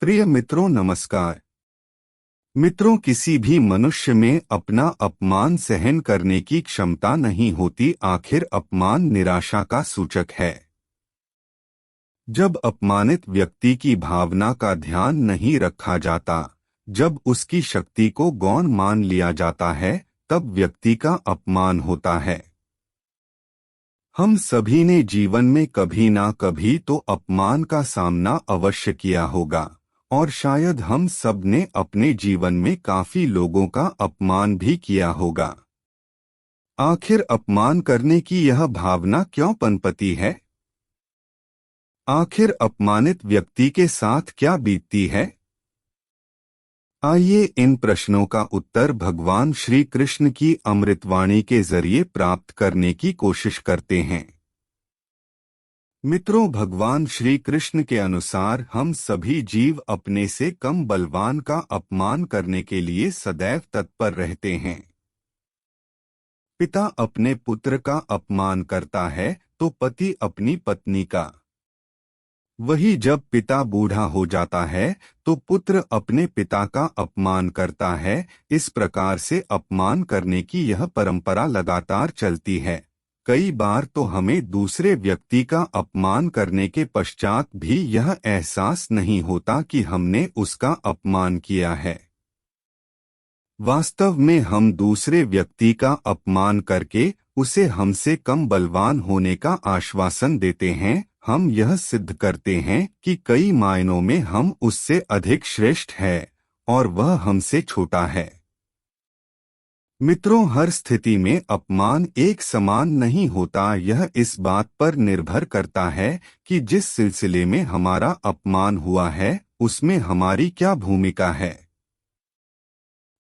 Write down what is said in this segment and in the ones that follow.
प्रिय मित्रों, नमस्कार। मित्रों, किसी भी मनुष्य में अपना अपमान सहन करने की क्षमता नहीं होती। आखिर अपमान निराशा का सूचक है। जब अपमानित व्यक्ति की भावना का ध्यान नहीं रखा जाता, जब उसकी शक्ति को गौण मान लिया जाता है, तब व्यक्ति का अपमान होता है। हम सभी ने जीवन में कभी ना कभी तो अपमान का सामना अवश्य किया होगा, और शायद हम सब ने अपने जीवन में काफी लोगों का अपमान भी किया होगा। आखिर अपमान करने की यह भावना क्यों पनपती है? आखिर अपमानित व्यक्ति के साथ क्या बीतती है? आइए इन प्रश्नों का उत्तर भगवान श्री कृष्ण की अमृतवाणी के जरिए प्राप्त करने की कोशिश करते हैं। मित्रों, भगवान श्री कृष्ण के अनुसार हम सभी जीव अपने से कम बलवान का अपमान करने के लिए सदैव तत्पर रहते हैं। पिता अपने पुत्र का अपमान करता है तो पति अपनी पत्नी का। वही जब पिता बूढ़ा हो जाता है तो पुत्र अपने पिता का अपमान करता है। इस प्रकार से अपमान करने की यह परंपरा लगातार चलती है। कई बार तो हमें दूसरे व्यक्ति का अपमान करने के पश्चात भी यह एहसास नहीं होता कि हमने उसका अपमान किया है। वास्तव में हम दूसरे व्यक्ति का अपमान करके उसे हमसे कम बलवान होने का आश्वासन देते हैं। हम यह सिद्ध करते हैं कि कई मायनों में हम उससे अधिक श्रेष्ठ हैं और वह हमसे छोटा है। मित्रों, हर स्थिति में अपमान एक समान नहीं होता। यह इस बात पर निर्भर करता है कि जिस सिलसिले में हमारा अपमान हुआ है उसमें हमारी क्या भूमिका है।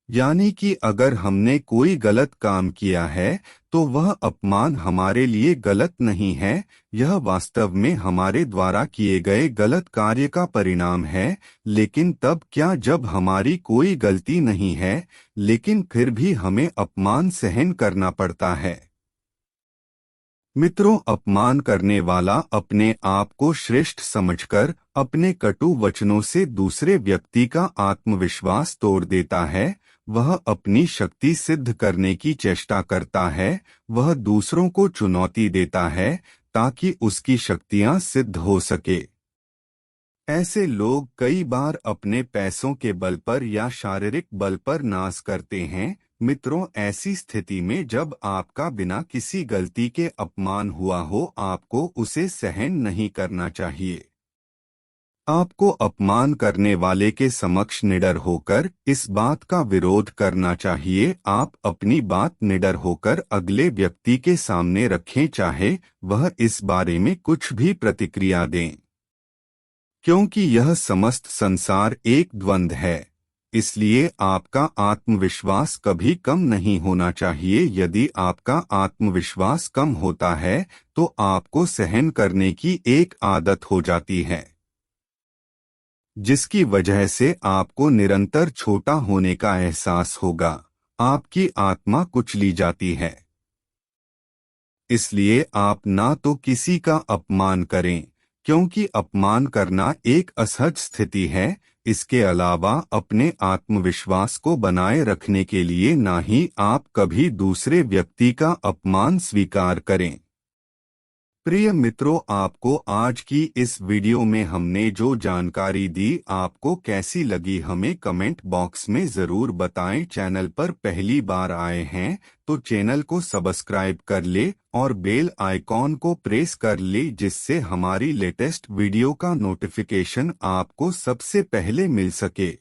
यानी कि अगर हमने कोई गलत काम किया है तो वह अपमान हमारे लिए गलत नहीं है, यह वास्तव में हमारे द्वारा किए गए गलत कार्य का परिणाम है। लेकिन तब क्या जब हमारी कोई गलती नहीं है लेकिन फिर भी हमें अपमान सहन करना पड़ता है? मित्रों, अपमान करने वाला अपने आप को श्रेष्ठ समझकर अपने कटु वचनों से दूसरे व्यक्ति का आत्मविश्वास तोड़ देता है। वह अपनी शक्ति सिद्ध करने की चेष्टा करता है। वह दूसरों को चुनौती देता है ताकि उसकी शक्तियां सिद्ध हो सके। ऐसे लोग कई बार अपने पैसों के बल पर या शारीरिक बल पर नाज करते हैं। मित्रों, ऐसी स्थिति में जब आपका बिना किसी गलती के अपमान हुआ हो, आपको उसे सहन नहीं करना चाहिए। आपको अपमान करने वाले के समक्ष निडर होकर इस बात का विरोध करना चाहिए। आप अपनी बात निडर होकर अगले व्यक्ति के सामने रखें, चाहे वह इस बारे में कुछ भी प्रतिक्रिया दें, क्योंकि यह समस्त संसार एक द्वंद्व है। इसलिए आपका आत्मविश्वास कभी कम नहीं होना चाहिए। यदि आपका आत्मविश्वास कम होता है तो आपको सहन करने की एक आदत हो जाती है, जिसकी वजह से आपको निरंतर छोटा होने का एहसास होगा। आपकी आत्मा कुचली जाती है। इसलिए आप ना तो किसी का अपमान करें, क्योंकि अपमान करना एक असहज स्थिति है। इसके अलावा अपने आत्मविश्वास को बनाए रखने के लिए ना ही आप कभी दूसरे व्यक्ति का अपमान स्वीकार करें। प्रिय मित्रों, आपको आज की इस वीडियो में हमने जो जानकारी दी आपको कैसी लगी, हमें कमेंट बॉक्स में जरूर बताएं। चैनल पर पहली बार आए हैं तो चैनल को सब्सक्राइब कर ले और बेल आइकॉन को प्रेस कर ले, जिससे हमारी लेटेस्ट वीडियो का नोटिफिकेशन आपको सबसे पहले मिल सके।